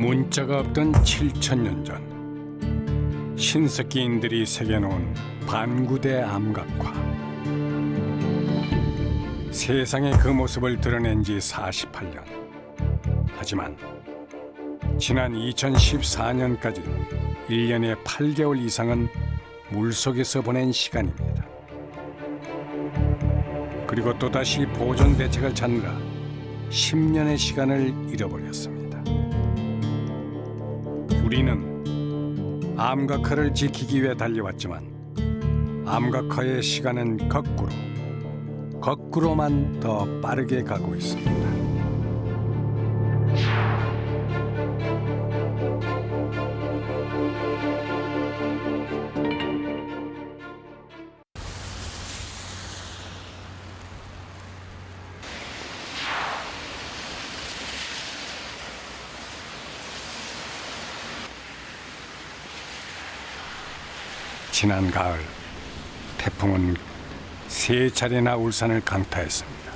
문자가 없던 7천년 전 신석기인들이 새겨놓은 반구대 암각화. 세상에 그 모습을 드러낸 지 48년. 하지만 지난 2014년까지 1년에 8개월 이상은 물속에서 보낸 시간입니다. 그리고 또다시 보존 대책을 찾느라 10년의 시간을 잃어버렸습니다. 우리는 암각화를 지키기 위해 달려왔지만 암각화의 시간은 거꾸로만 더 빠르게 가고 있습니다. 지난 가을, 태풍은 3차례나 울산을 강타했습니다.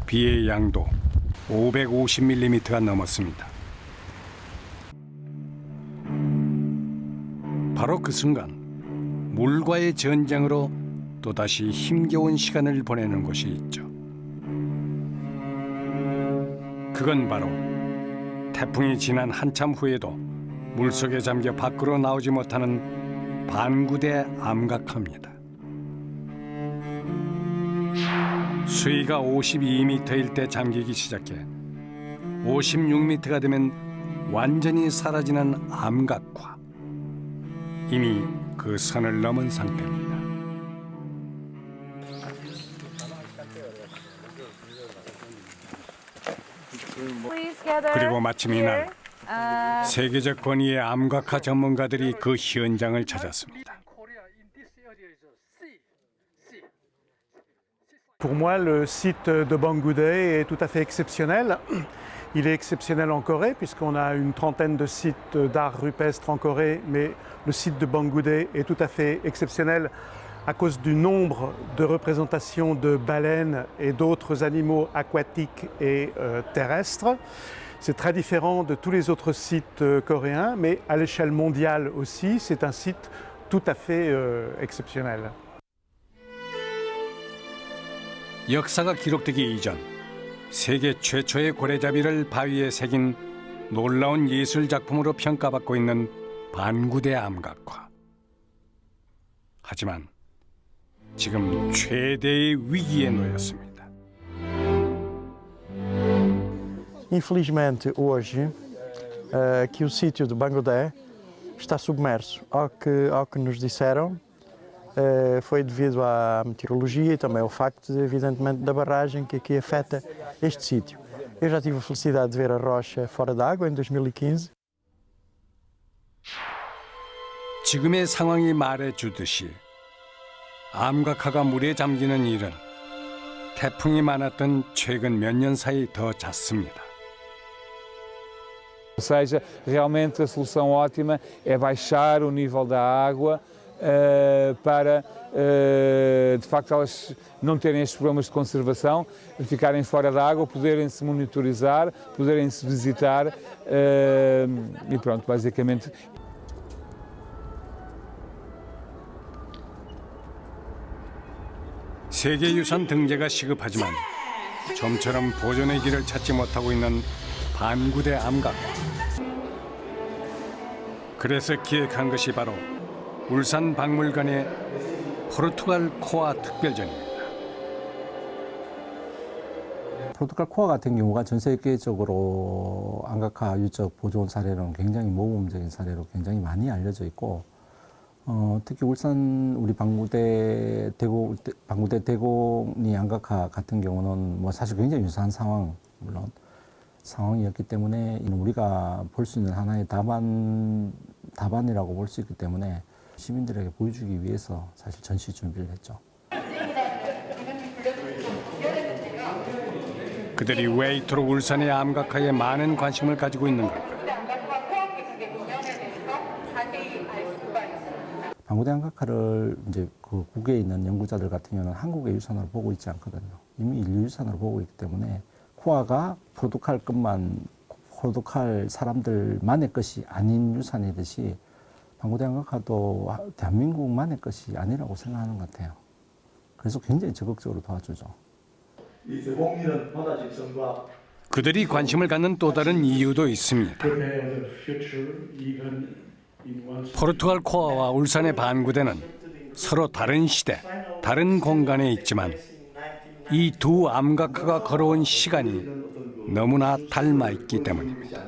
비의 양도 550mm가 넘었습니다. 바로 그 순간 물과의 전쟁으로 또다시 힘겨운 시간을 보내는 곳이 있죠. 그건 바로 태풍이 지난 한참 후에도 물속에 잠겨 밖으로 나오지 못하는 반구대 암각화입니다. 수위가 52m일 때 잠기기 시작해 56m가 되면 완전히 사라지는 암각화. 이미 그 선을 넘은 상태입니다. 그리고 마침 이날 세계적 권위의 암각화 전문가들이 그 현장을 찾았습니다. Pour moi, le site de Bangoudé est tout à fait exceptionnel. Il est exceptionnel en Corée, puisqu'on a une trentaine de sites d'art rupestre en Corée, mais le site de Bangoudé est tout à fait exceptionnel à cause du nombre de représentations de baleines et d'autres animaux aquatiques et terrestres. C'est très différent de tous les autres sites coréens, mais à l'échelle mondiale aussi, c'est un site tout à fait exceptionnel. 역사가 기록되기 이전 세계 최초의 고래잡이를 바위에 새긴 놀라운 예술 작품으로 평가받고 있는 반구대 암각화. 하지만 지금 최대의 위기에 놓였습니다. Infelizmente, hoje, aqui o sítio de Bangodé está submerso. Ao que nos disseram, foi devido à meteorologia e também ao facto, evidentemente, da barragem que aqui afeta este sítio. Eu já tive a felicidade de ver a rocha fora d'água em 2015. 지금의 상황이 말해주듯이 암각화가 물에 잠기는 일은 태풍이 많았던 최근 몇 년 사이 더 잦습니다. Ou seja, realmente a solução ótima é baixar o nível da água para, de facto, elas não terem estes problemas de conservação, ficarem fora da água, poderem-se monitorizar, poderem-se visitar e pronto, basicamente. 세계유산 등재가 시급하지만 좀처럼 보존의 길을 찾지 못하고 있는 반구대 암각화. 그래서 기획한 것이 바로 울산 박물관의 포르투갈 코아 특별전입니다. 포르투갈 코아 같은 경우가 전 세계적으로 암각화 유적 보존 사례로는 굉장히 모범적인 사례로 굉장히 많이 알려져 있고, 특히 울산 우리 방구대 대공리 암각화 같은 경우는 뭐 사실 굉장히 유사한 물론 상황이었기 때문에 우리가 볼 수 있는 하나의 답안이라고 볼 수 있기 때문에 시민들에게 보여주기 위해서 사실 전시 준비를 했죠. 그들이 왜 이토록 울산의 암각화에 많은 관심을 가지고 있는 걸까요? 방구대 암각화를 이제 그 국외에 있는 연구자들 같은 경우는 한국의 유산으로 보고 있지 않거든요. 이미 인류유산으로 보고 있기 때문에 코아가 포독할 사람들만의 것이 아닌 유산이듯이 방구대 암각화도 대한민국만의 것이 아니라고 생각하는 것 같아요. 그래서 굉장히 적극적으로 도와주죠. 공기는 바다 직선과 그들이 관심을 갖는 또 다른 이유도 있습니다. 포르투갈 코아와 울산의 반구대는 서로 다른 시대, 다른 공간에 있지만 이 두 암각화가 걸어온 시간이 너무나 닮아 있기 때문입니다.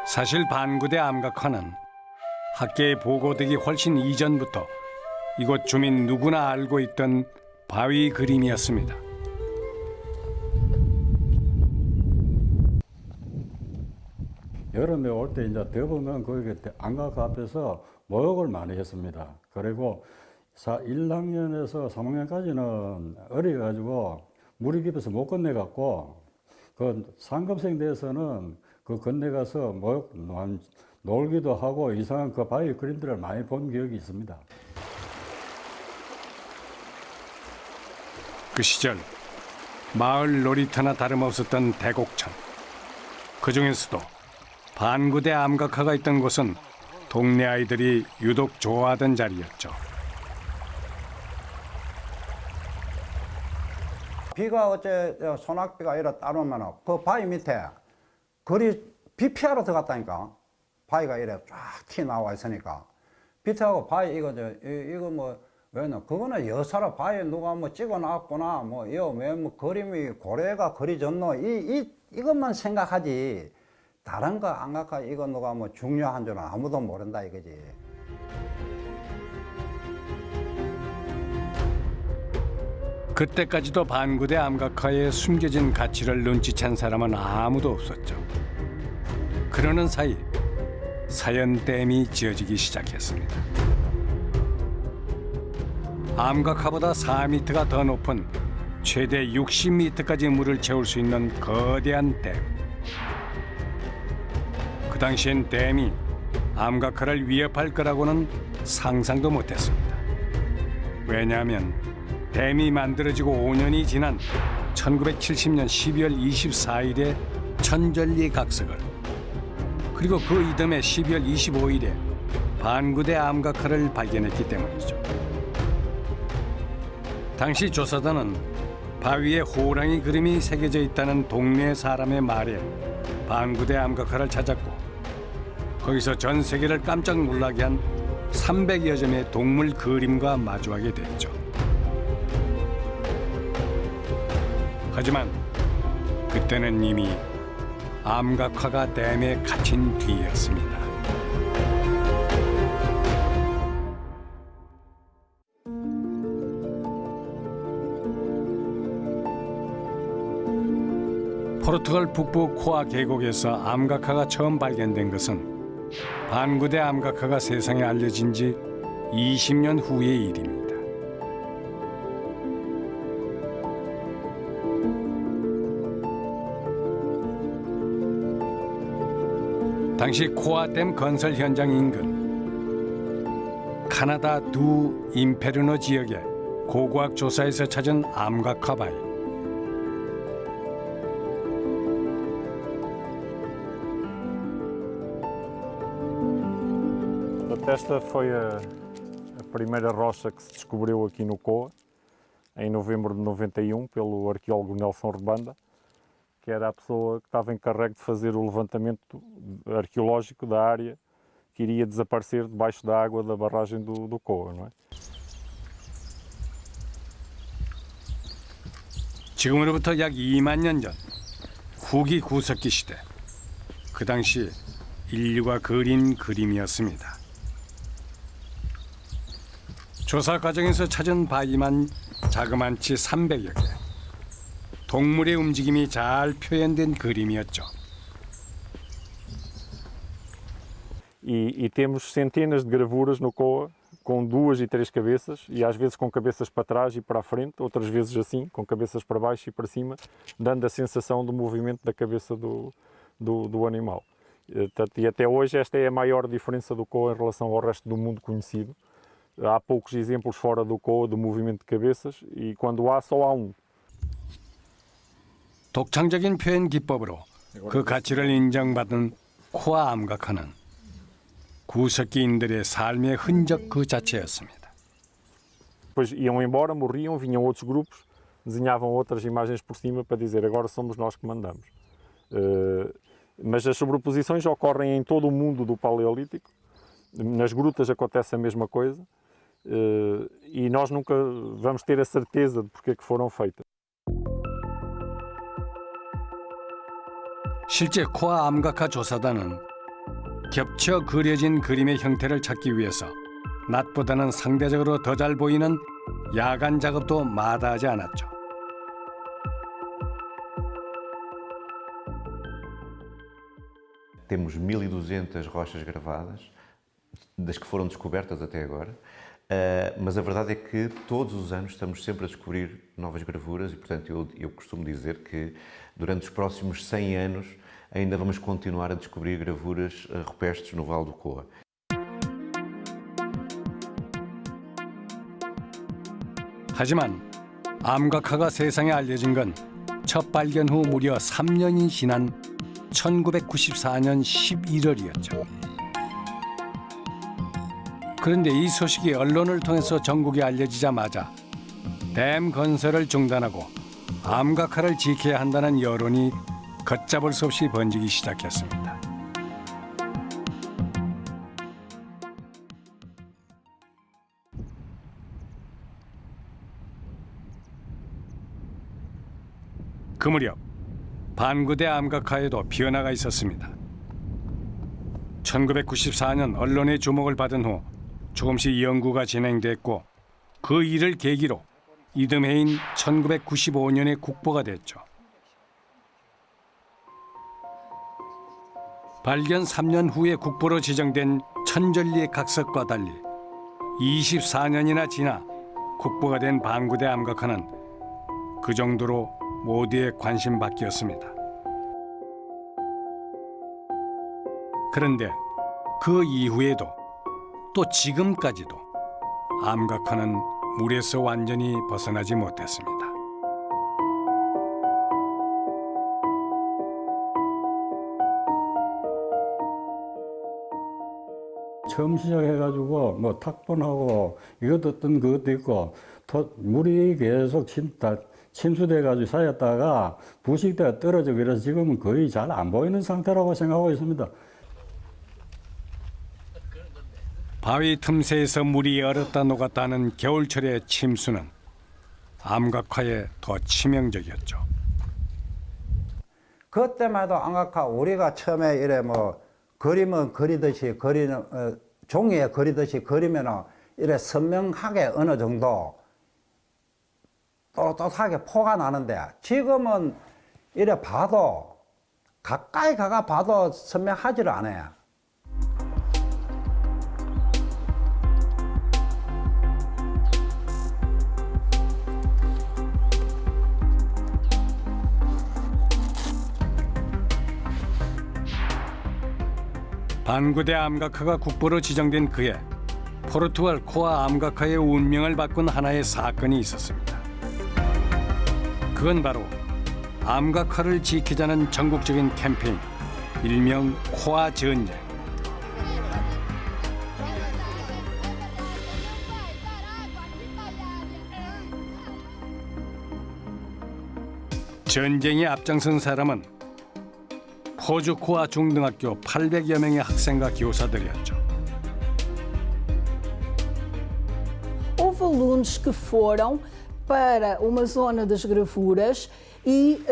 사실 반구대 암각화는 학계에 보고되기 훨씬 이전부터 이곳 주민 누구나 알고 있던 바위 그림이었습니다. 여름에 올 때 이제 대부분 거기 암각화 앞에서 목욕을 많이 했습니다. 그리고 1학년에서 3학년까지는 어려가지고 물이 깊어서 못 건너갔고 그 상급생 돼서는 그 건너가서 목욕 놀기도 하고 이상한 그 바위 그림들을 많이 본 기억이 있습니다. 그 시절 마을 놀이터나 다름없었던 대곡천. 그 중에서도 반구대 암각화가 있던 곳은 동네 아이들이 유독 좋아하던 자리였죠. 비가 어째 소낙비가 이래 따르면 그 바위 밑에 비 피하러 들어갔다니까. 바위가 이래 쫙 튀 나와 있으니까. 비트하고 바위 이거 뭐 왜냐 그거는 여사로 바위에 누가 뭐 찍어 놨구나 뭐 이거 뭐 그림이 고래가 그려졌노 이것만 생각하지 다른 거 암각화 이거 누가 뭐 중요한 줄은 아무도 모른다 이거지. 그때까지도 반구대 암각화에 숨겨진 가치를 눈치챈 사람은 아무도 없었죠. 그러는 사이 사연댐이 지어지기 시작했습니다. 암각화보다 4m가 더 높은 최대 60m까지 물을 채울 수 있는 거대한 댐. 그 당시엔 댐이 암각화를 위협할 거라고는 상상도 못했습니다. 왜냐하면 댐이 만들어지고 5년이 지난 1970년 12월 24일에 천전리 각석을 그리고 그 이듬해 12월 25일에 반구대 암각화를 발견했기 때문이죠. 당시 조사단은 바위에 호랑이 그림이 새겨져 있다는 동네 사람의 말에 반구대 암각화를 찾았고 거기서 전 세계를 깜짝 놀라게 한 300여 점의 동물 그림과 마주하게 됐죠. 하지만 그때는 이미 암각화가 댐에 갇힌 뒤였습니다. 포르투갈 북부 코아 계곡에서 암각화가 처음 발견된 것은 반구대 암각화가 세상에 알려진 지 20년 후의 일입니다. 당시 코아댐 건설 현장 인근 카나다 두 임페르노 지역의 고고학 조사에서 찾은 암각화 바위. Esta foi a primeira rocha que se descobriu aqui no Coa, em novembro de 91, pelo arqueólogo Nelson Rebanda, que era a pessoa que estava encarregue de fazer o levantamento arqueológico da área que iria desaparecer debaixo da água da barragem do Coa, não é? 지금으로부터 약 2만 년 전 후기 구석기 시대 그 당시 인류가 그린 그림이었습니다. 조사 과정에서 찾은 바위만 자그만치 300여 개. 동물의 움직임이 잘 표현된 그림이었죠. E temos centenas de gravuras no Coa com 2 e 3 cabeças, e às vezes com cabeças para trás e para a frente, outras vezes assim, com cabeças para baixo e para cima, dando a sensação do movimento da cabeça do animal. E até hoje esta é a maior diferença do koa em relação ao resto do mundo conhecido. Há poucos exemplos fora do koa do movimento de cabeças, e quando há, só há um. 독창적인 표현 기법으로 그 가치를 인정받은 코아 암각화는 구석기인들의 삶의 흔적 그 자체였습니다. Depois iam embora, morriam, vinham outros grupos, desenhavam outras imagens por cima para dizer agora somos nós que mandamos. Mas as sobreposições ocorrem em todo o mundo do Paleolítico. Nas grutas acontece a mesma coisa, e nós nunca vamos ter a certeza de porque é que foram feitas. 실제 코아 암각화 조사단은 겹쳐 그려진 그림의 형태를 찾기 위해서 낮보다는 상대적으로 더 잘 보이는 야간 작업도 마다하지 않았죠. Temos 1200 rochas gravadas, das que foram descobertas até agora, mas a verdade é que todos os anos estamos sempre a descobrir novas gravuras e, portanto, eu costumo dizer que durante os próximos 100 anos ainda vamos continuar a descobrir gravuras rupestres no Vale do Coa. 하지만 암각화가 세상에 알려진 건 첫 발견 후 무려 3년이 지난 1994년 11월이었죠. 그런데 이 소식이 언론을 통해서 전국에 알려지자마자 댐 건설을 중단하고 암각화를 지켜야 한다는 여론이 걷잡을 수 없이 번지기 시작했습니다. 그 무렵 반구대 암각화에도 변화가 있었습니다. 1994년 언론의 주목을 받은 후 조금씩 연구가 진행됐고 그 일을 계기로 이듬해인 1995년에 국보가 됐죠. 발견 3년 후에 국보로 지정된 천전리의 각석과 달리 24년이나 지나 국보가 된 반구대 암각화는 그 정도로 모두의 관심받기였습니다. 그런데 그 이후에도 또 지금까지도 암각화는 물에서 완전히 벗어나지 못했습니다. 처음 시작해가지고 뭐 탁본하고 이것도 어떤 그것도 있고 물이 계속 침수돼가지고 쌓였다가 부식대가 떨어지고 그래서 지금은 거의 잘 안 보이는 상태라고 생각하고 있습니다. 바위 틈새에서 물이 얼었다 녹았다는 겨울철의 침수는 암각화에 더 치명적이었죠. 그때마다 암각화 우리가 처음에 이래 뭐 그림은 그리듯이 종이에 그리듯이 그리면은 이래 선명하게 어느 정도 떳떳하게 포가 나는데 지금은 이래 봐도 가까이 가가 봐도 선명하지를 않아요. 반구대 암각화가 국보로 지정된 그해 포르투갈 코아 암각화의 운명을 바꾼 하나의 사건이 있었습니다. 그건 바로 암각화를 지키자는 전국적인 캠페인, 일명 코아 전쟁. 전쟁에 앞장선 사람은 호주 코아 중등학교 800여 명의 학생과 교사들이었죠. Houve alunos que foram para uma zona das gravuras e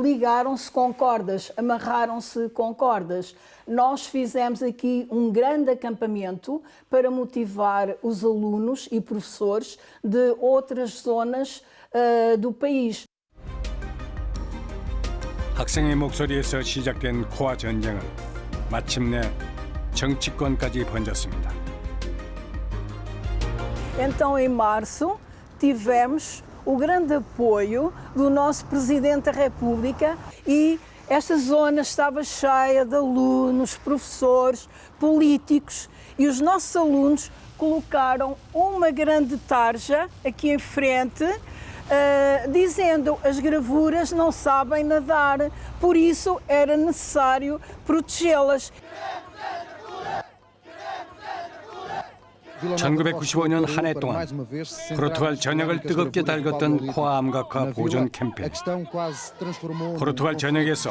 ligaram-se com cordas, amarraram-se com cordas. Nós fizemos aqui grande acampamento para motivar os alunos e professores de outras zonas do país. 학생의 목소리에서 시작된 코아 전쟁은 마침내 정치권까지 번졌습니다. Então, em março, tivemos o grande apoio do nosso Presidente da República e esta zona estava cheia de alunos, professores, políticos e os nossos alunos colocaram uma grande tarja aqui em frente dizendo as gravuras não sabem nadar, por isso era necessário protegê-las. 1995년 한 해 동안 포르투갈 전역을 뜨겁게 달궜던 코아 암각화 보존 캠페인. 포르투갈 전역에서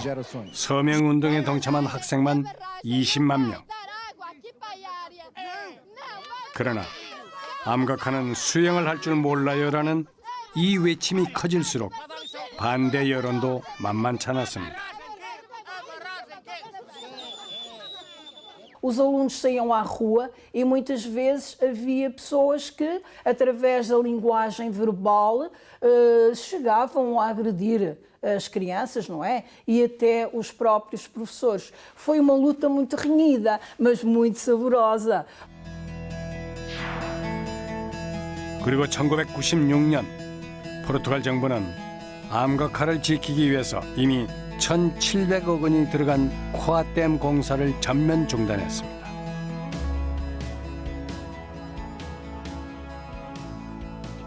서명 운동에 동참한 학생만 20만 명. 그러나 암각화는 수영을 할 줄 몰라요라는 이 외침이 커질수록 반대 여론도 만만치 않았습니다. Os alunos saíam à rua e muitas vezes havia pessoas que, através da linguagem verbal, chegavam a agredir as crianças, não é? E até os próprios professores. Foi uma luta muito renhida, mas muito saborosa. 그리고 1996년 포르투갈 정부는 암각화를 지키기 위해서 이미 1,700억 원이 들어간 코아댐 공사를 전면 중단했습니다.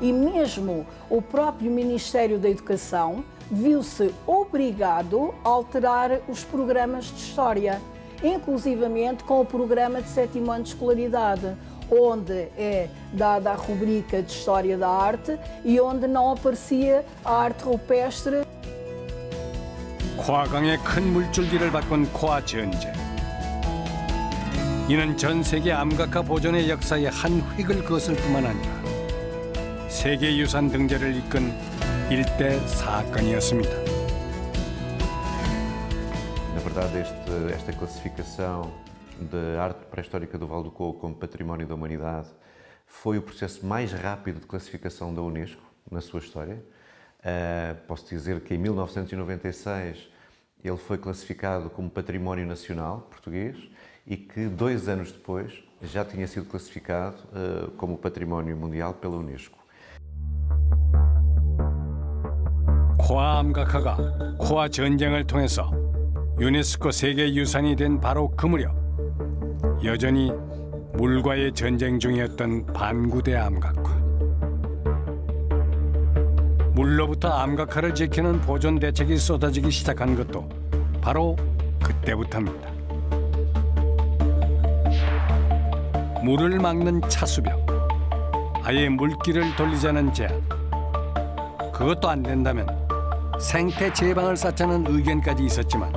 E mesmo o próprio Ministério da Educação viu-se obrigado a alterar os programas de história, inclusivamente com o programa de 7º ano de escolaridade, onde é dada a rubrica de História da Arte e onde não aparecia a arte rupestre. 코아강의 큰 물줄기를 바꾼 코아 전제. 이는 전 세계 암각화 보존의 역사에 한 획을 그었을 뿐만 아니라 세계유산 등재를 이끈 일대 사건이었습니다. Na verdade, esta classificação da arte pré-histórica do Vale do Coco como Património da Humanidade foi o processo mais rápido de classificação da Unesco na sua história. Posso dizer que em 1996 ele foi classificado como Património Nacional Português e que 2 anos depois já tinha sido classificado como Património Mundial pela Unesco. 코아 암각화가 코아 전쟁을 통해서 유네스코 세계유산이 된 바로 그 무렵 여전히 물과의 전쟁 중이었던 반구대 암각화. 물로부터 암각화를 지키는 보존 대책이 쏟아지기 시작한 것도 바로 그때부터입니다. 물을 막는 차수벽, 아예 물길을 돌리자는 제안. 그것도 안 된다면 생태 제방을 쌓자는 의견까지 있었지만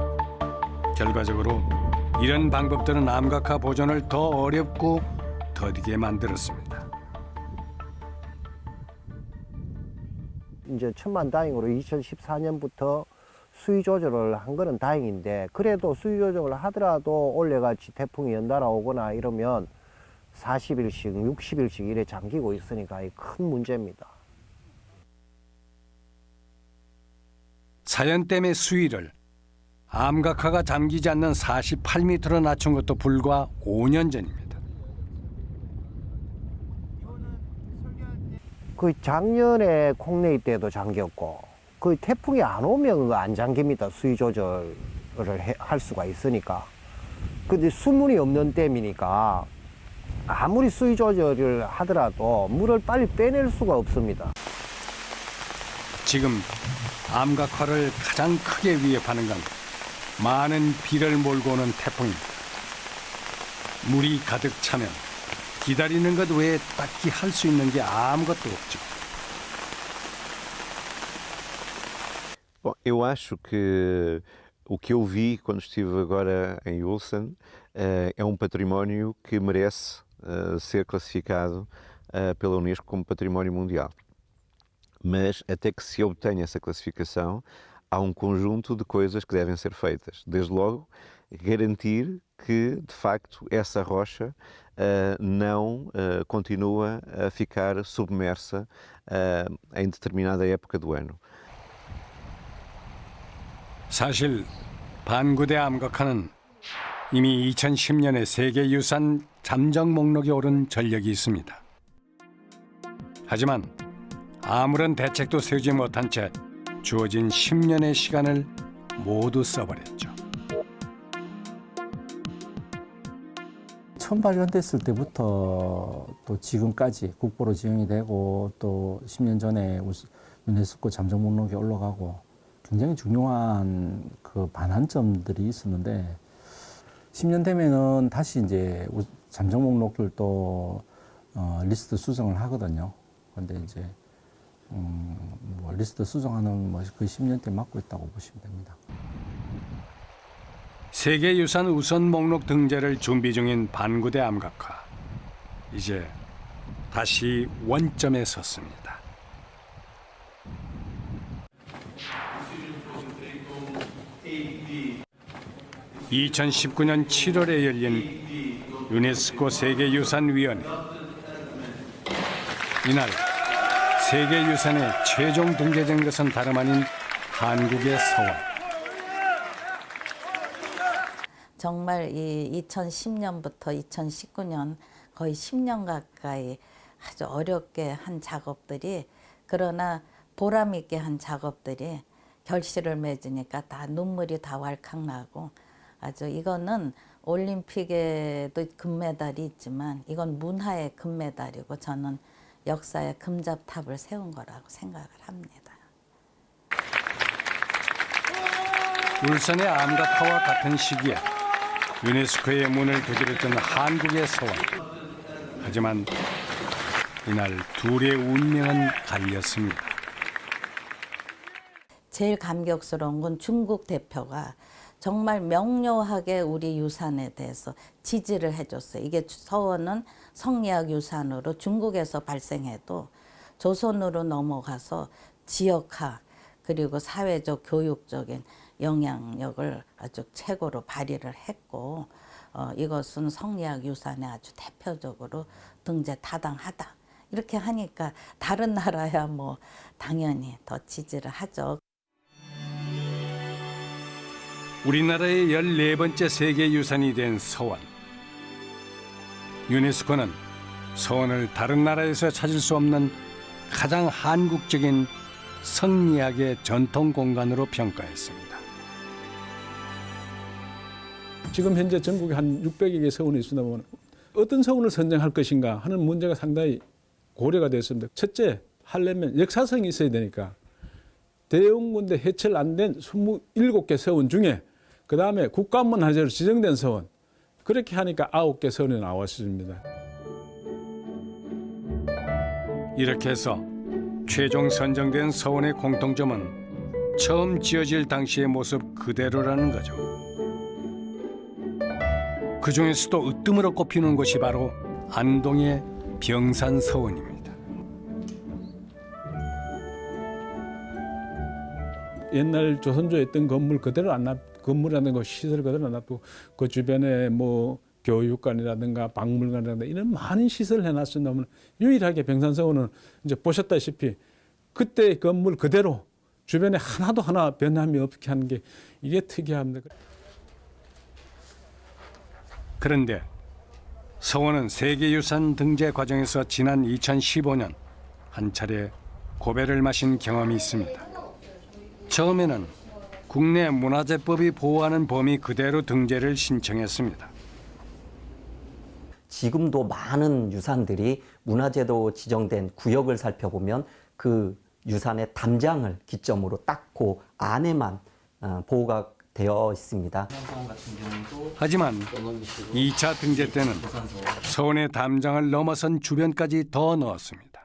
결과적으로 이런 방법들은 암각화 보존을 더 어렵고 더디게 만들었습니다. 이제 천만다행으로 2014년부터 수위 조절을 한 거는 다행인데 그래도 수위 조절을 하더라도 올해같이 태풍이 연달아 오거나 이러면 40일씩, 60일씩 이래 잠기고 있으니까 큰 문제입니다. 사연댐의 수위를 암각화가 잠기지 않는 48m로 낮춘 것도 불과 5년 전입니다. 거의 작년에 콩내이 때도 잠겼고 거의 태풍이 안 오면 안 잠깁니다. 수위 조절을 할 수가 있으니까. 근데 수문이 없는 댐이니까 아무리 수위 조절을 하더라도 물을 빨리 빼낼 수가 없습니다. 지금 암각화를 가장 크게 위협하는 건 많은 비를 몰고 오는 태풍입니다. 물이 가득 차면 기다리는 것 외에 딱히 할 수 있는 게 아무것도 없죠. Bom, eu acho que o que eu vi quando estive agora em Ulsan é um património que merece ser classificado pela Unesco como Património Mundial. Mas até que se obtenha essa classificação, há um conjunto de coisas que devem ser feitas. Desde logo, garantir que, de facto, essa rocha não continua a ficar submersa em determinada época do ano. 사실 반구대 암각화는 이미 2010년에 세계유산 잠정 목록에 오른 전력이 있습니다. 하지만 아무런 대책도 세우지 못한 채 주어진 10년의 시간을 모두 써버렸죠. 처음 발견됐을 때부터 또 지금까지 국보로 지정이 되고 또 10년 전에 유네스코 잠정 목록에 올라가고 굉장히 중요한 그 반환점들이 있었는데 10년 되면은 다시 이제 잠정 목록을 또 리스트 수정을 하거든요. 그런데 이제 뭐 리스트 수정하는 뭐 그 10년째 맡고 있다고 보시면 됩니다. 세계유산 우선 목록 등재를 준비 중인 반구대 암각화. 이제 다시 원점에 섰습니다. (2019년 7월에) 열린 유네스코 세계유산위원회. 이날 세계유산에 최종 등재된 것은 다름 아닌 한국의 서원. 정말 이 2010년부터 2019년 거의 10년 가까이 아주 어렵게 한 작업들이, 그러나 보람 있게 한 작업들이 결실을 맺으니까 다 눈물이 다 왈칵 나고, 아주 이거는 올림픽에도 금메달이 있지만 이건 문화의 금메달이고 저는 역사의 금잡탑을 세운 거라고 생각을 합니다. 울산의 암각화와 같은 시기에 유네스코의 문을 두드렸던 한국의 서원. 하지만 이날 둘의 운명은 갈렸습니다. 제일 감격스러운 건 중국 대표가 정말 명료하게 우리 유산에 대해서 지지를 해줬어요. 이게 서원은 성리학 유산으로 중국에서 발생해도 조선으로 넘어가서 지역화 그리고 사회적 교육적인 영향력을 아주 최고로 발휘를 했고, 이것은 성리학 유산에 아주 대표적으로 등재 타당하다. 이렇게 하니까 다른 나라야 뭐 당연히 더 지지를 하죠. 우리나라의 14번째 세계유산이 된 서원. 유네스코는 서원을 다른 나라에서 찾을 수 없는 가장 한국적인 성리학의 전통 공간으로 평가했습니다. 지금 현재 전국에 한 600여 개 서원이 있으다 보면 어떤 서원을 선정할 것인가 하는 문제가 상당히 고려가 됐습니다. 첫째, 하려면 역사성이 있어야 되니까 대웅군대 해체를 안 된 27개 서원 중에 그 다음에 국가문화재로 지정된 서원, 그렇게 하니까 9개 서원이 나왔습니다. 이렇게 해서 최종 선정된 서원의 공통점은 처음 지어질 당시의 모습 그대로라는 거죠. 그 중에서도 으뜸으로 꼽히는 곳이 바로 안동의 병산서원입니다. 옛날 조선조에 있던 건물 그대로 건물이라든가 시설 그대로 안 놔두고 그 주변에 뭐 교육관이라든가 박물관이라든가 이런 많은 시설을 해놨으면 유일하게 병산서원은 이제 보셨다시피 그때 건물 그대로 주변에 하나도 하나 변함이 없게 하는 게 이게 특이합니다. 그런데 서원은 세계유산 등재 과정에서 지난 2015년 한 차례 고배를 마신 경험이 있습니다. 처음에는 국내 문화재법이 보호하는 범위 그대로 등재를 신청했습니다. 지금도 많은 유산들이 문화재로 지정된 구역을 살펴보면 그 유산의 담장을 기점으로 딱 그 안에만 보호가 되어 있습니다. 하지만 2차 등재 때는 서원의 담장을 넘어선 주변까지 더 넣었습니다.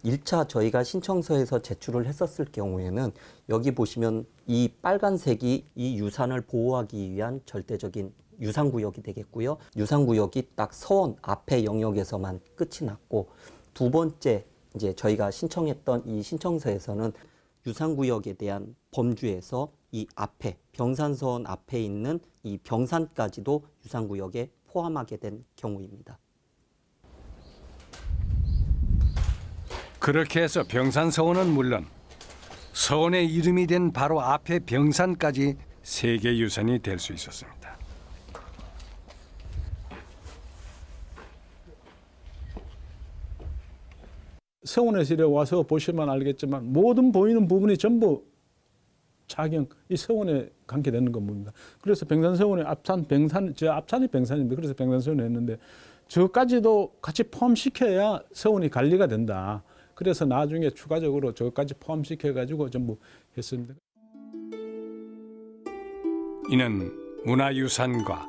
1차 저희가 신청서에서 제출을 했었을 경우에는 여기 보시면 이 빨간색이 이 유산을 보호하기 위한 절대적인 유산구역이 되겠고요. 유산구역이 딱 서원 앞에 영역에서만 끝이 났고, 두 번째 이제 저희가 신청했던 이 신청서에서는 유산구역에 대한 범주에서 이 앞에 병산서원 앞에 있는 이 병산까지도 유산구역에 포함하게 된 경우입니다. 그렇게 해서 병산서원은 물론 서원의 이름이 된 바로 앞에 병산까지 세계유산이 될 수 있었습니다. 서원에서 이래 와서 보시면 알겠지만 모든 보이는 부분이 전부 자경, 이 서원에 관계되는 겁니다. 그래서 백산서원의 앞산이 백산인데 그래서 백산서원을 했는데 저까지도 같이 포함시켜야 서원이 관리가 된다. 그래서 나중에 추가적으로 저까지 포함시켜가지고 전부 했습니다. 이는 문화유산과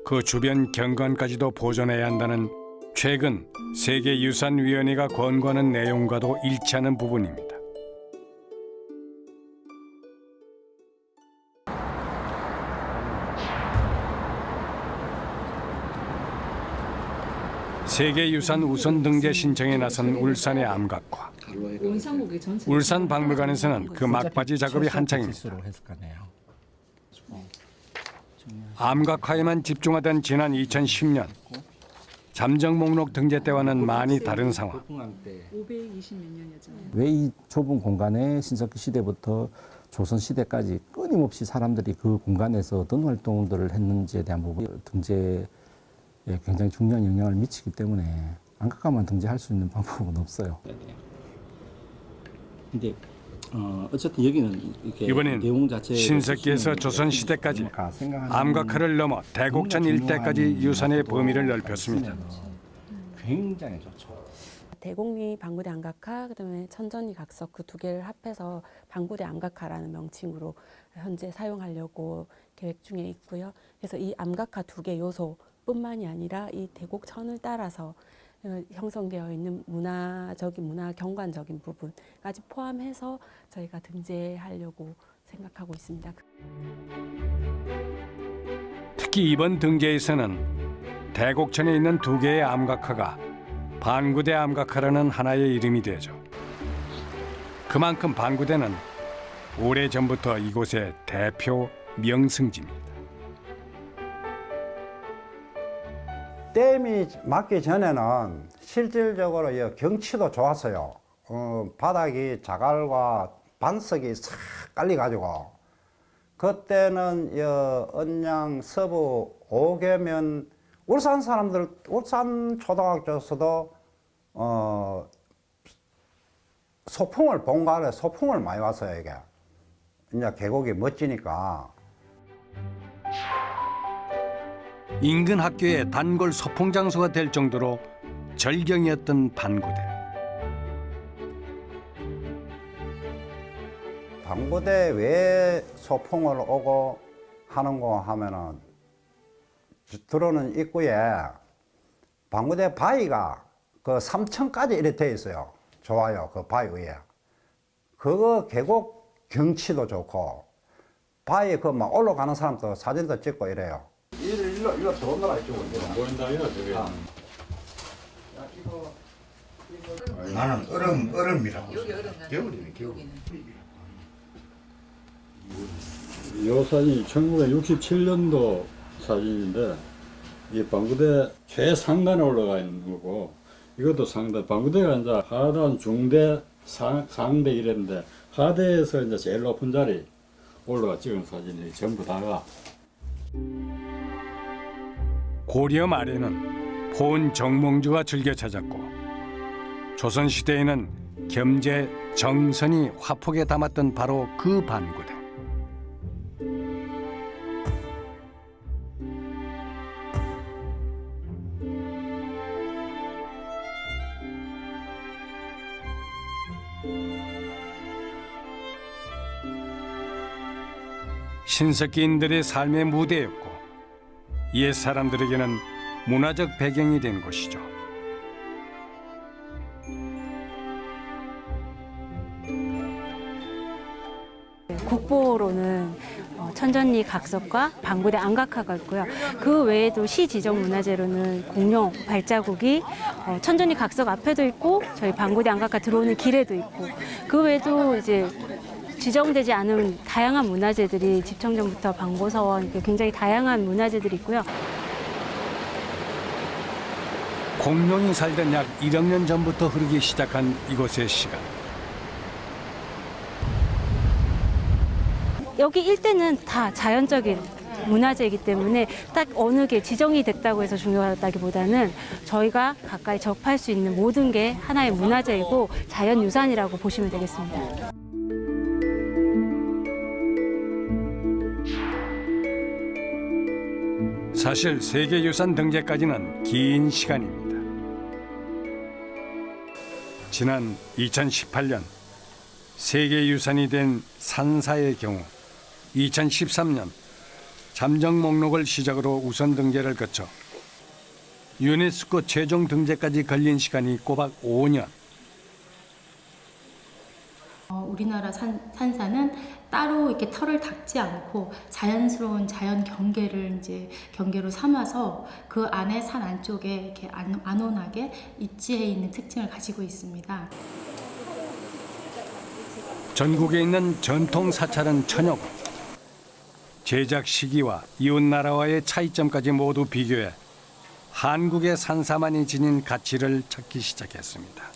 그 주변 경관까지도 보존해야 한다는 최근 세계유산위원회가 권고하는 내용과도 일치하는 부분입니다. 세계유산 우선 등재 신청에 나선 울산의 암각화. 울산 박물관에서는 그 막바지 작업이 한창입니다. 암각화에만 집중하던 지난 2010년 잠정 목록 등재 때와는 많이 다른 상황. 520몇 년이었잖아요. 왜 이 좁은 공간에 신석기 시대부터 조선 시대까지 끊임없이 사람들이 그 공간에서 어떤 활동들을 했는지에 대한 부분 등재에 굉장히 중요한 영향을 미치기 때문에 암각화만 등재할 수 있는 방법은 없어요. 근데 어쨌든 여기는 이렇게 이번엔 내용 자체 신석기에서 조선 시대까지 암각화를 넘어 대곡천 일대까지 유산의 범위를 넓혔습니다. 굉장히 좋죠. 대곡리 방구대 암각화, 그다음에 천전리 각석 그 두 개를 합해서 방구대 암각화라는 명칭으로 현재 사용하려고 계획 중에 있고요. 그래서 이 암각화 두 개 요소뿐만이 아니라 이 대곡천을 따라서 형성되어 있는 문화적인 문화 경관적인 부분까지 포함해서 저희가 등재하려고 생각하고 있습니다. 특히 이번 등재에서는 대곡천에 있는 두 개의 암각화가 반구대 암각화라는 하나의 이름이 되죠. 그만큼 반구대는 오래전부터 이곳의 대표 명승지입니다. 댐이 막기 전에는 실질적으로 이 경치도 좋았어요. 바닥이 자갈과 반석이 싹 깔려가지고 그때는 언양 서부 5개면 울산 사람들 울산 초등학교에서도 소풍을 본가에 소풍을 많이 왔어요. 이게 이제 계곡이 멋지니까. 인근 학교의 단골 소풍 장소가 될 정도로 절경이었던 반구대. 반구대 왜 소풍을 오고 하는고 하면은 들어오는 입구에 반구대 바위가 그 3층까지 이렇게 돼 있어요. 좋아요. 그 바위 위에. 그거 계곡 경치도 좋고 바위 그 막 올라가는 사람도 사진도 찍고 이래요. 일로 들어온다 했죠. 안 보인다 이거 저게. 나는 얼음이라고. 겨울이네 겨울. 이 사진이 1967년도 사진인데 이 방구대 최상단에 올라가 있는 거고 이것도 상단. 방구대가 이제 하단, 중대, 상대 이랬는데 하대에서 이제 제일 높은 자리 올라가 찍은 사진이 전부 다가. 고려 말에는 포은 정몽주가 즐겨 찾았고 조선 시대에는 겸재, 정선이 화폭에 담았던 바로 그 반구대. 신석기인들의 삶의 무대였고 옛 사람들에게는 문화적 배경이 된 곳이죠. 국보로는 천전리 각석과 방구대 암각화가 있고요. 그 외에도 시 지정 문화재로는 공룡 발자국이 천전리 각석 앞에도 있고 저희 방구대 암각화 들어오는 길에도 있고 그 외에도 이제 지정되지 않은 다양한 문화재들이 집청전부터 방고서원 굉장히 다양한 문화재들이 있고요. 공룡이 살던 약 1억 년 전부터 흐르기 시작한 이곳의 시간. 여기 일대는 다 자연적인 문화재이기 때문에 딱 어느 게 지정이 됐다고 해서 중요하다기보다는 저희가 가까이 접할 수 있는 모든 게 하나의 문화재이고 자연유산이라고 보시면 되겠습니다. 사실 세계유산 등재까지는 긴 시간입니다. 지난 2018년 세계유산이 된 산사의 경우 2013년 잠정 목록을 시작으로 우선 등재를 거쳐 유네스코 최종 등재까지 걸린 시간이 꼬박 5년. 우리나라 산사는 따로 이렇게 털을 닦지 않고 자연스러운 자연 경계로 삼아서 그 안에 산 안쪽에 이렇게 안온하게 입지해 있는 특징을 가지고 있습니다. 전국에 있는 전통 사찰은 천여 곳. 제작 시기와 이웃 나라와의 차이점까지 모두 비교해 한국의 산사만이 지닌 가치를 찾기 시작했습니다.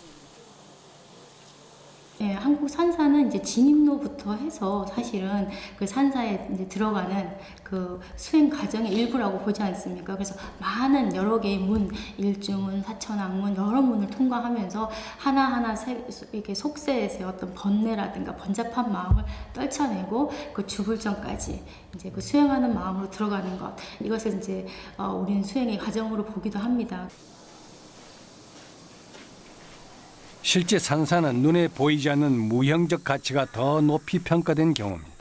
네, 한국 산사는 이제 진입로부터 해서 사실은 그 산사에 이제 들어가는 그 수행 과정의 일부라고 보지 않습니까? 그래서 많은 여러 개의 문, 일주문, 사천왕문 여러 문을 통과하면서 하나하나 이렇게 속세에서의 어떤 번뇌라든가 번잡한 마음을 떨쳐내고 그 죽을 전까지 이제 그 수행하는 마음으로 들어가는 것, 이것을 이제 우리는 수행의 과정으로 보기도 합니다. 실제 산사는 눈에 보이지 않는 무형적 가치가 더 높이 평가된 경우입니다.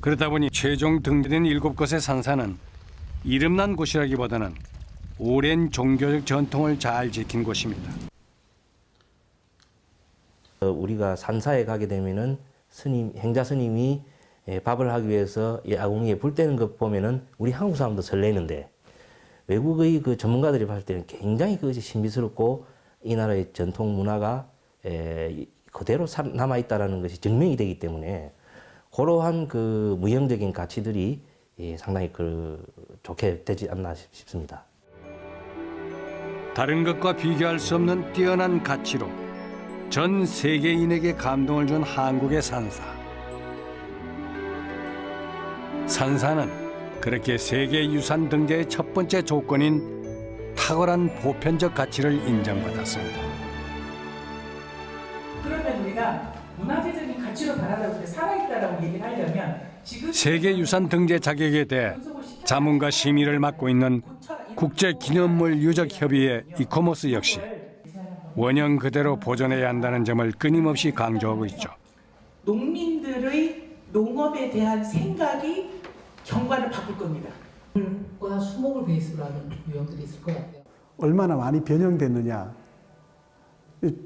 그러다 보니 최종 등재된 7곳의 산사는 이름난 곳이라기보다는 오랜 종교적 전통을 잘 지킨 곳입니다. 우리가 산사에 가게 되면은 행자 스님이 밥을 하기 위해서 아궁이에 불 때는 것 보면은 우리 한국 사람도 설레는데 외국의 그 전문가들이 봤을 때는 굉장히 그것이 신비스럽고 이 나라의 전통 문화가 그대로 남아 있다라는 것이 증명이 되기 때문에 그러한 그 무형적인 가치들이 상당히 좋게 되지 않나 싶습니다. 다른 것과 비교할 수 없는 뛰어난 가치로 전 세계인에게 감동을 준 한국의 산사. 산사는 그렇게 세계유산 등재의 첫 번째 조건인 탁월한 보편적 가치를 인정받았습니다. 그러면 우리가 문화재적인 가치로 바라보고 살아있다라고 얘기를 하려면 지금 세계유산 등재 자격에 대해 자문과 심의를 맡고 있는 국제기념물 유적협의회 이코모스 역시 원형 그대로 보존해야 한다는 점을 끊임없이 강조하고 있죠. 농민들의 농업에 대한 생각이 경관을 바꿀 겁니다. 보다 수목을 베이스로 하는 유형들이 있을 것 같아요. 얼마나 많이 변형됐느냐,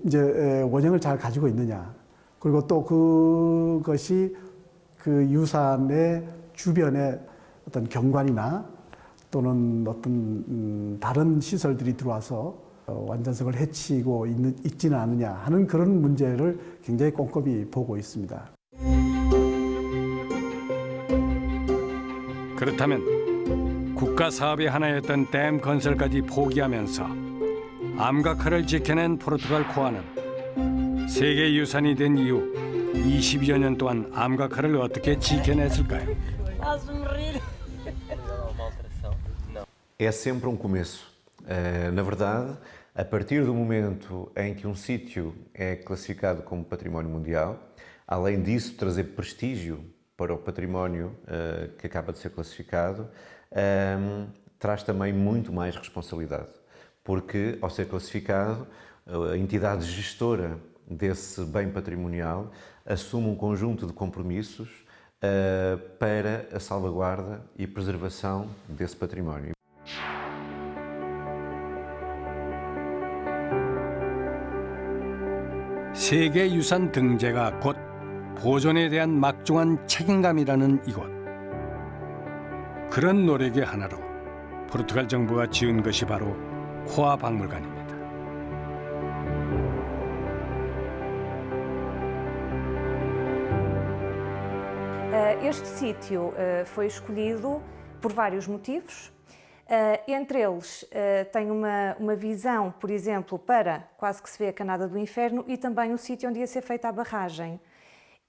이제 원형을 잘 가지고 있느냐, 그리고 또 그것이 그 유산의 주변에 어떤 경관이나 또는 어떤 다른 시설들이 들어와서 완전성을 해치고 있지는 않느냐 하는 그런 문제를 굉장히 꼼꼼히 보고 있습니다. 그렇다면 국가 사업의 하나였던 댐 건설까지 포기하면서 암각화를 지켜낸 포르투갈 코아는 세계유산이 된 이후 20여 년 동안 암각화를 어떻게 지켜냈을까요? É sempre começo. Na verdade, a partir do momento em que sítio é classificado como património mundial, além disso trazer prestígio para o património que acaba de ser classificado, traz também muito mais responsabilidade, porque ao ser classificado, a entidade gestora desse bem patrimonial assume conjunto de compromissos para a salvaguarda e preservação desse património. 세계유산 등재가 곧 보존에 대한 막중한 책임감이라는 이곳. 그런 노력의 하나로 포르투갈 정부가 지은 것이 바로 코아 박물관입니다. Este sítio foi escolhido por vários motivos. Entre eles, tem uma visão, por exemplo, para quase que se vê a Canada do Inferno e também o sítio onde ia ser feita a barragem.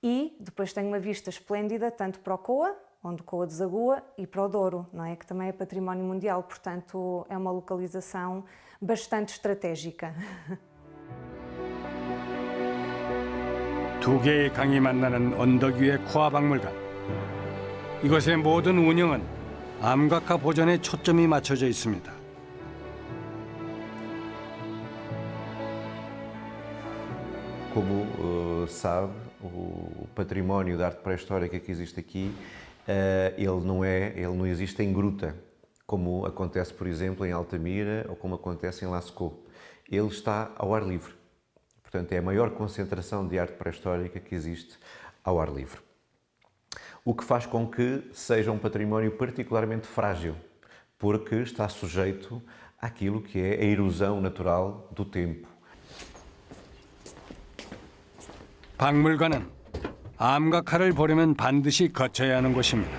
E depois tem uma vista esplêndida tanto para o Coa, onde o Coa desagua, e para o Douro, não é? Que também é património mundial, portanto é uma localização bastante estratégica. 두 개의 강이 만나는 언덕 위의 코아 박물관. 이곳의 모든 운영은 암각화 보존에 초점이 맞춰져 있습니다. Como sabe, o património da arte pré-histórica que existe aqui, ele não existe em gruta, como acontece, por exemplo, em Altamira ou como acontece em Lascaux. Ele está ao ar livre. Portanto, é a maior concentração de arte pré-histórica que existe ao ar livre. O que faz com que seja um património particularmente frágil, porque está sujeito àquilo que é a erosão natural do tempo. 박물관은 암각화를 보려면 반드시 거쳐야 하는 곳입니다.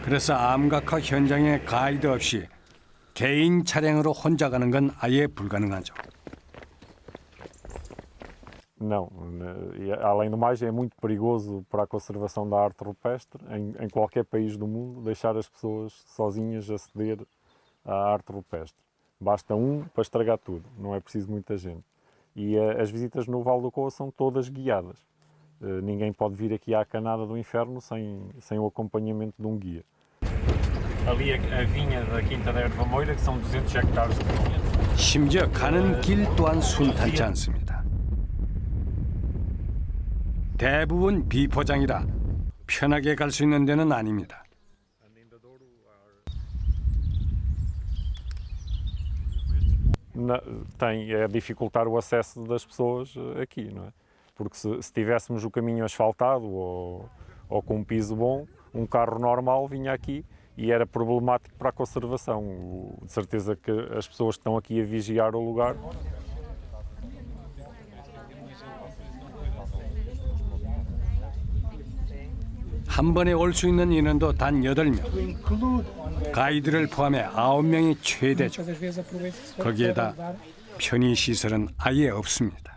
그래서 암각화 현장에 가이드 없이 개인 차량으로 혼자 가는 건 아예 불가능하죠. Não, e além do mais é muito perigoso para a conservação da arte rupestre em qualquer país do mundo deixar as pessoas sozinhas aceder à arte rupestre. Basta um para estragar tudo, não é preciso muita gente. E as visitas no Vale do Coa são todas guiadas. Ninguém pode vir aqui à Canada do Inferno sem o acompanhamento de um guia. Ali a vinha da Quinta da Erva Moira, que são 200 hectares de vinha. 심지어 가는 길 또한 순탄치 않습니다. 대부분 비포장이라 편하게 갈 수 있는 데는 아닙니다. É dificultar o acesso das pessoas aqui, não é? Porque se tivéssemos o caminho asfaltado ou com um piso bom, um carro normal vinha aqui e era problemático para a conservação. De certeza que as pessoas que estão aqui a vigiar o lugar 한 번에 올 수 있는 인원도 단 8명. 가이드를 포함해 9명이 최대죠. 거기에다 편의 시설은 아예 없습니다.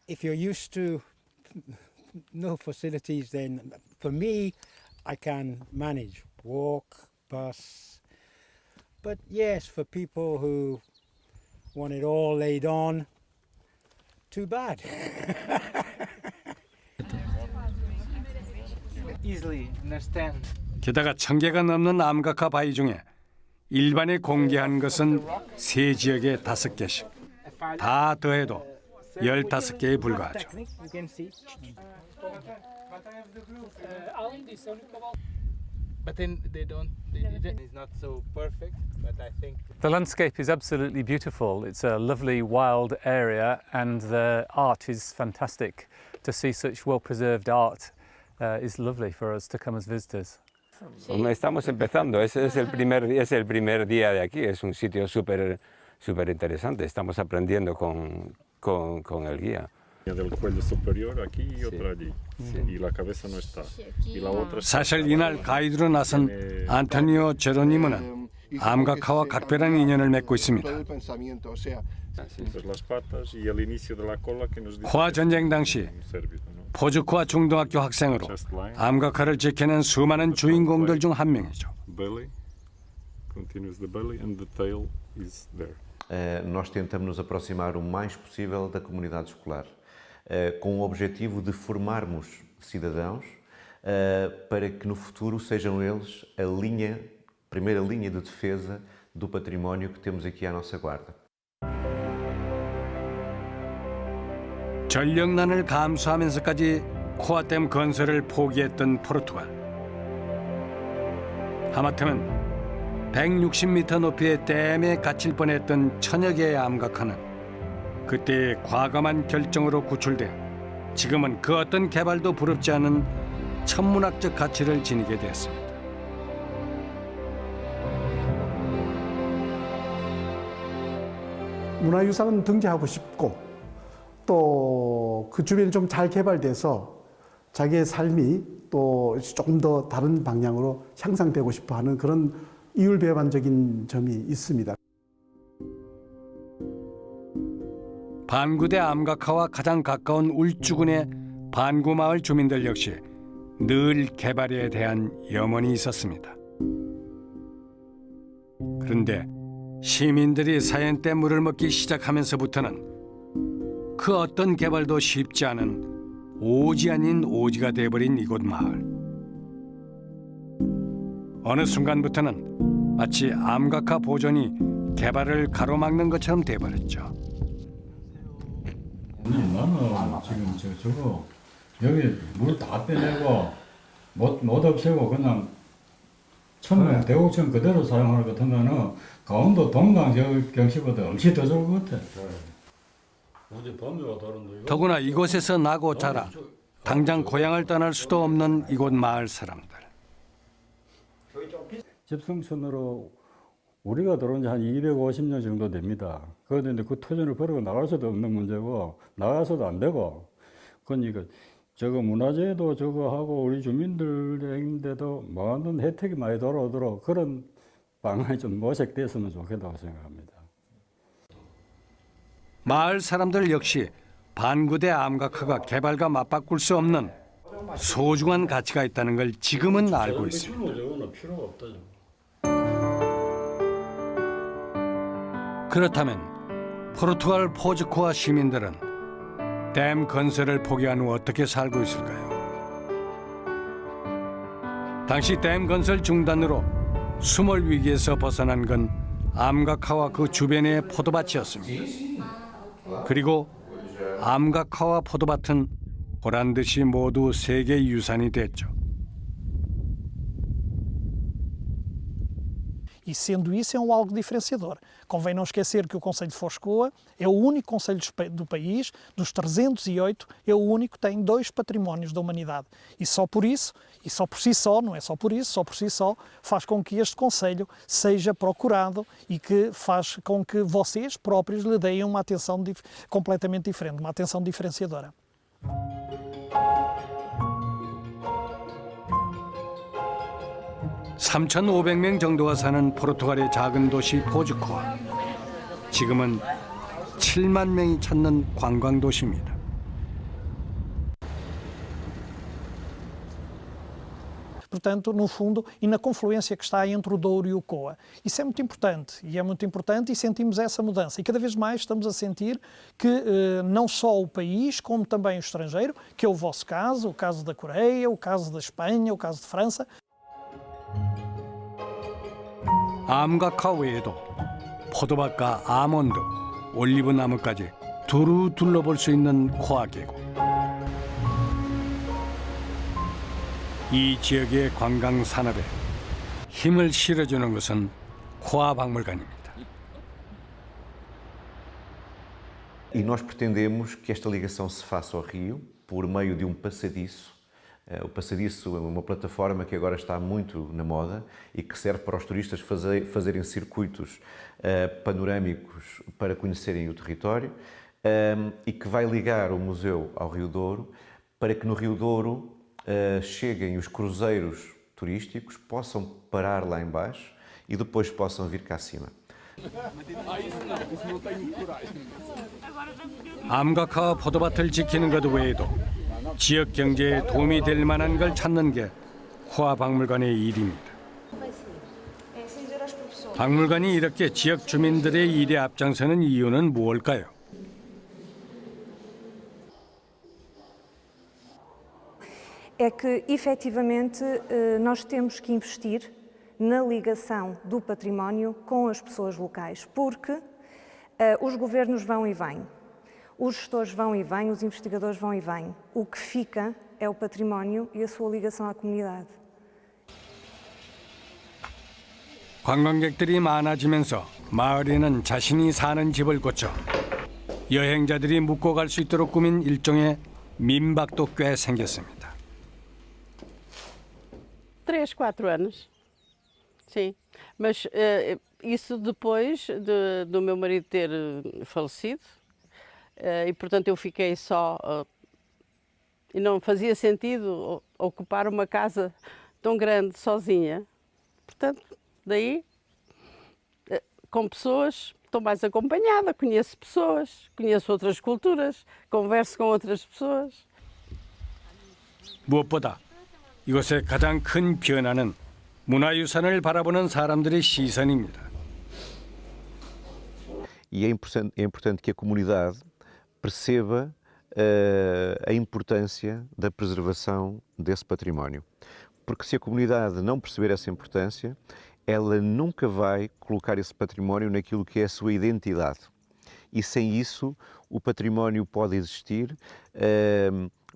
If you're used to no facilities, then for me, I can manage walk, bus. But yes, for people who want it all laid on, too bad. Easily understand. 게다가 1000개가 넘는 암각화 바위 중에 일반에 공개한 것은 세 지역에 5개씩. 다 더해도 15개에 불과하죠. But then it's not so perfect, but I think the landscape is absolutely beautiful. It's a lovely wild area and the art is fantastic. To see such well-preserved art is lovely for us to come as visitors. Estamos empezando, ese es el primer día de aquí, es un sitio súper interesante, estamos aprendiendo con el guía. del cuello superior aquí y otra allí. Y la cabeza no está. Y la otra 사실 이날 가이드로 나선 안토니오 제로니모는 암각화와 각별한 인연을 맺고 있습니다. 코아 전쟁 당시 포주코아 중등학교 학생으로 암각화를 지켜낸 수많은 주인공들 중 한 명이죠. Nós tentamos nos aproximar o mais possível da comunidade escolar, com o objetivo de formarmos cidadãos para que no futuro sejam eles a primeira linha de defesa do património que temos aqui à nossa guarda. 전력난을 감수하면서까지 코아댐 건설을 포기했던 포르투갈. 하마터면 160m 높이의 댐에 갇힐 뻔했던 천여 개의 암각화는 그때의 과감한 결정으로 구출돼 지금은 그 어떤 개발도 부럽지 않은 천문학적 가치를 지니게 됐습니다. 문화유산은 등재하고 싶고 또 그 주변이 좀 잘 개발돼서 자기의 삶이 또 조금 더 다른 방향으로 향상되고 싶어하는 그런 이율배반적인 점이 있습니다. 반구대 암각화와 가장 가까운 울주군의 반구마을 주민들 역시 늘 개발에 대한 염원이 있었습니다. 그런데 시민들이 사연대 물을 먹기 시작하면서부터는 그 어떤 개발도 쉽지 않은 오지 아닌 오지가 돼버린 이곳 마을. 어느 순간부터는 마치 암각화 보존이 개발을 가로막는 것처럼 돼버렸죠. 나는 지금 저거 여기 물 다 빼내고 못 없애고 그냥 천명 대곡천 그대로 사용할 것 같으면은 강원도 동강 경치보다 엄청 더 좋을 것 같아. 어제 밤에가 다른데. 더구나 이곳에서 나고 자라 당장 고향을 떠날 수도 없는 이곳 마을 사람들. 집성촌으로 우리가 들어온 지 한 250년 정도 됩니다. 그런데 그 토지를 버리고 나갈 수도 없는 문제고 나가서도 안 되고 그러니까 저거 문화재도 저거 하고 우리 주민들인데도 많은 혜택이 많이 돌아오도록 그런 방안이 좀 모색됐으면 좋겠다고 생각합니다. 마을 사람들 역시 반구대 암각화가 개발과 맞바꿀 수 없는 소중한 가치가 있다는 걸 지금은 알고 있습니다. 저거는 필요가 없다. 그렇다면 포르투갈 포즈코아 시민들은 댐 건설을 포기한 후 어떻게 살고 있을까요? 당시 댐 건설 중단으로 수몰 위기에서 벗어난 건 암각화와 그 주변의 포도밭이었습니다. 그리고 암각화와 포도밭은 보란 듯이 모두 세계 유산이 됐죠. E sendo isso, é algo diferenciador. Convém não esquecer que o Concelho de Foscoa é o único concelho do país, dos 308, é o único que tem 2 patrimónios da humanidade. E só por isso, e só por si só, não é só por isso, só por si só, faz com que este concelho seja procurado e que faz com que vocês próprios lhe deem uma atenção completamente diferente, uma atenção diferenciadora. (3,500명) 정도가 사는 포르투갈의 작은 도시 포즈코아. 지금은 7만 명이 찾는 관광 도시입니다. Portanto, no fundo, e na confluência que está entre o Douro e o Coa. Isso é muito importante, e sentimos essa mudança. E cada vez mais estamos a sentir que não só o país, como também o estrangeiro, que é o vosso caso, o caso da Coreia, o caso da Espanha, o caso de França. 암각화 외에도 포도밭과 아몬드, 올리브 나무까지 두루 둘러볼 수 있는 코아 계곡. 이 지역의 관광 산업에 힘을 실어주는 것은 코아 박물관입니다. E nós pretendemos que esta ligação se faça ao rio por meio de passadiço. O passadiço é uma plataforma que agora está muito na moda e que serve para os turistas fazerem circuitos panorâmicos para conhecerem o território e que vai ligar o museu ao Rio Douro para que no Rio Douro cheguem os cruzeiros turísticos, possam parar lá embaixo e depois possam vir cá acima. 암각화와 포도밭을 지키는 것 외에도 지역 경제에 도움이 될 만한 걸 찾는 게 코아 박물관의 일입니다. 박물관이 이렇게 지역 주민들의 일에 앞장서는 이유는 무엇일까요? É que, efetivamente, nós temos que investir na ligação do património com as pessoas locais, porque os governos vão e vêm, os gestores vão e vêm, os investigadores vão e vêm. O que fica é o património e a sua ligação à comunidade. 관광객들이 많아지면서 마을에는 자신이 사는 집을 고쳐 여행자들이 묵고 갈 수 있도록 꾸민 일종의 민박도 꽤 생겼습니다. 3, 4 anos, sim. Mas isso depois do meu marido ter falecido e, portanto, eu fiquei só... e não fazia sentido ocupar uma casa tão grande sozinha. Portanto, daí, com pessoas, estou mais acompanhada, conheço pessoas, conheço outras culturas, converso com outras pessoas. 무엇보다 이곳의 가장 큰 변화는 문화유산을 바라보는 사람들의 시선입니다. E é importante que a comunidade perceba a importância da preservação desse património. Porque se a comunidade não perceber essa importância, ela nunca vai colocar esse património naquilo que é a sua identidade. E sem isso, o património pode existir,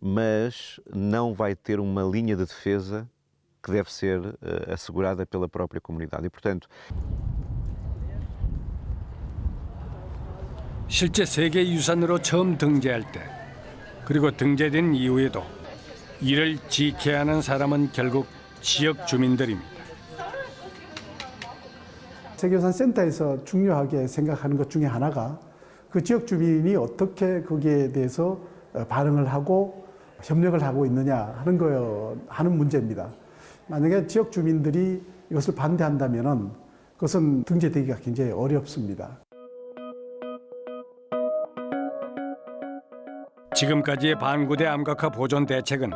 mas não vai ter uma linha de defesa que deve ser assegurada pela própria comunidade. E, portanto, 실제 세계유산으로 처음 등재할 때 그리고 등재된 이후에도 이를 지켜야 하는 사람은 결국 지역 주민들입니다. 세계유산센터에서 중요하게 생각하는 것 중에 하나가 그 지역 주민이 어떻게 거기에 대해서 반응을 하고 협력을 하고 있느냐 하는 문제입니다. 만약에 지역 주민들이 이것을 반대한다면은 그것은 등재되기가 굉장히 어렵습니다. 지금까지의 반구대 암각화 보존 대책은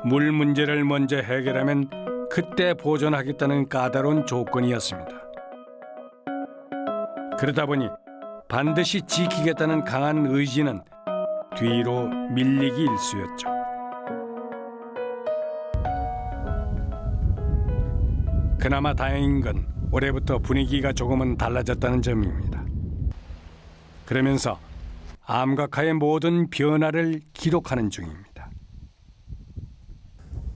물 문제를 먼저 해결하면 그때 보존하겠다는 까다로운 조건이었습니다. 그러다 보니 반드시 지키겠다는 강한 의지는 뒤로 밀리기 일쑤였죠. 그나마 다행인 건 올해부터 분위기가 조금은 달라졌다는 점입니다. 그러면서 암각화의 모든 변화를 기록하는 중입니다.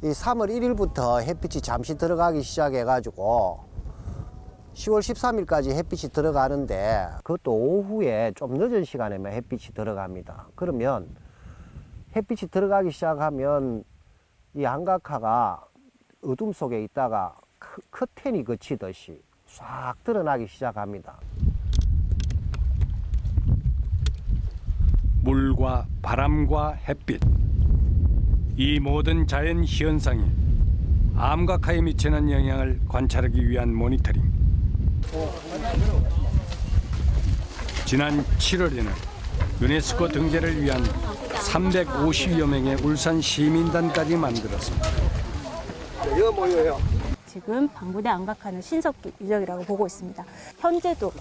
이 3월 1일부터 햇빛이 잠시 들어가기 시작해가지고 10월 13일까지 햇빛이 들어가는데 그것도 오후에 좀 늦은 시간에만 햇빛이 들어갑니다. 그러면 햇빛이 들어가기 시작하면 이 암각화가 어둠 속에 있다가 커튼이 거치듯이 싹 드러나기 시작합니다. 물과 바람과 햇빛, 이 모든 자연 현상이 암각화에 미치는 영향을 관찰하기 위한 모니터링. 지난 7월에는 유네스코 등재를 위한 350여 명의 울산 시민단까지 만들었습니다. 여기 모여요. 지금 방구대 암각화는 신석기 유적이라고 보고 있습니다. 현재도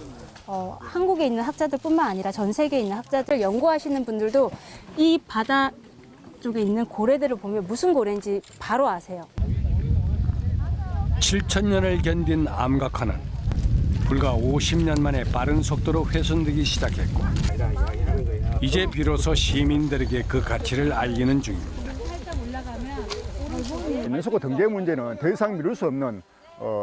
한국에 있는 학자들뿐만 아니라 전 세계에 있는 학자들 연구하시는 분들도 이 바다 쪽에 있는 고래들을 보면 무슨 고래인지 바로 아세요. 7,000년을 견딘 암각화는 불과 50년 만에 빠른 속도로 훼손되기 시작했고 이제 비로소 시민들에게 그 가치를 알리는 중입니다. 유네스코 등재 문제는 더 이상 미룰 수 없는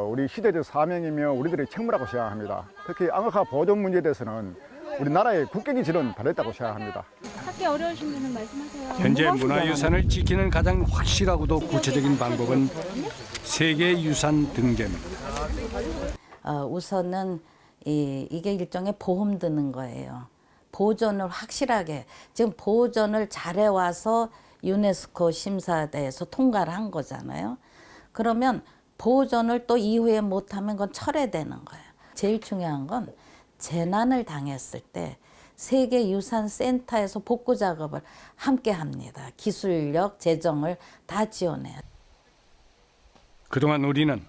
우리 시대적 사명이며 우리들의 책무라고 생각합니다. 특히 암각화 보존 문제에 대해서는 우리나라의 국격이 지는 바랬다고 생각합니다. 찾기 어려우신 분은 말씀하세요. 현재 문화유산을 지키는 가장 확실하고도 구체적인 방법은 세계유산 등재입니다. 우선은 이게 일종의 보험 드는 거예요. 보존을 확실하게 지금 보존을 잘해와서 유네스코 심사대에서 통과를 한 거잖아요. 그러면 보존을 또 이후에 못하면 그건 철회되는 거예요. 제일 중요한 건 재난을 당했을 때 세계유산센터에서 복구 작업을 함께 합니다. 기술력, 재정을 다 지원해요. 그동안 우리는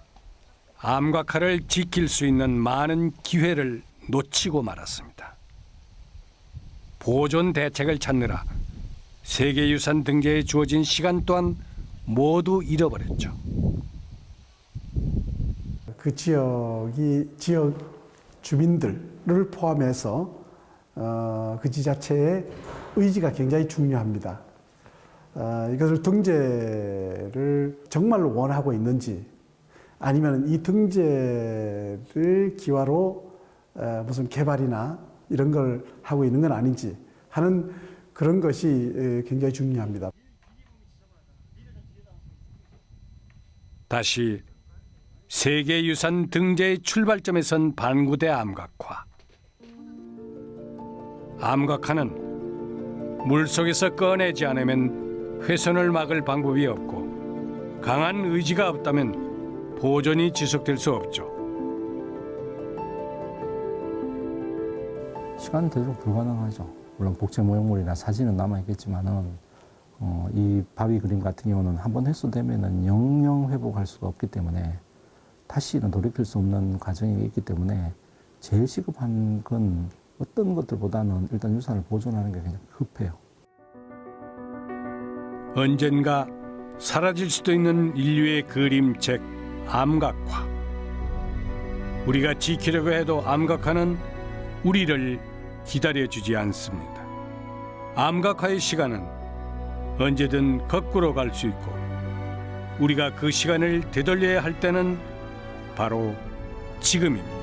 암각화를 지킬 수 있는 많은 기회를 놓치고 말았습니다. 보존 대책을 찾느라 세계유산 등재에 주어진 시간 또한 모두 잃어버렸죠. 그 지역 주민들을 포함해서 그 지자체의 의지가 굉장히 중요합니다. 이것을 등재를 정말로 원하고 있는지 아니면 이 등재를 기화로 무슨 개발이나 이런 걸 하고 있는 건 아닌지 하는 그런 것이 굉장히 중요합니다. 다시 세계유산 등재의 출발점에 선 반구대 암각화. 암각화는 물속에서 꺼내지 않으면 훼손을 막을 방법이 없고 강한 의지가 없다면 보존이 지속될 수 없죠. 시간은 되도록 불가능하죠. 물론 복제 모형물이나 사진은 남아있겠지만은 이 바위 그림 같은 경우는 한번 훼손되면은 영영 회복할 수가 없기 때문에 다시는 돌이킬 수 없는 과정이 있기 때문에 제일 시급한 건 어떤 것들보다는 일단 유산을 보존하는 게 굉장히 급해요. 언젠가 사라질 수도 있는 인류의 그림책 암각화. 우리가 지키려고 해도 암각화는 우리를 기다려주지 않습니다. 암각화의 시간은 언제든 거꾸로 갈 수 있고 우리가 그 시간을 되돌려야 할 때는 바로 지금입니다.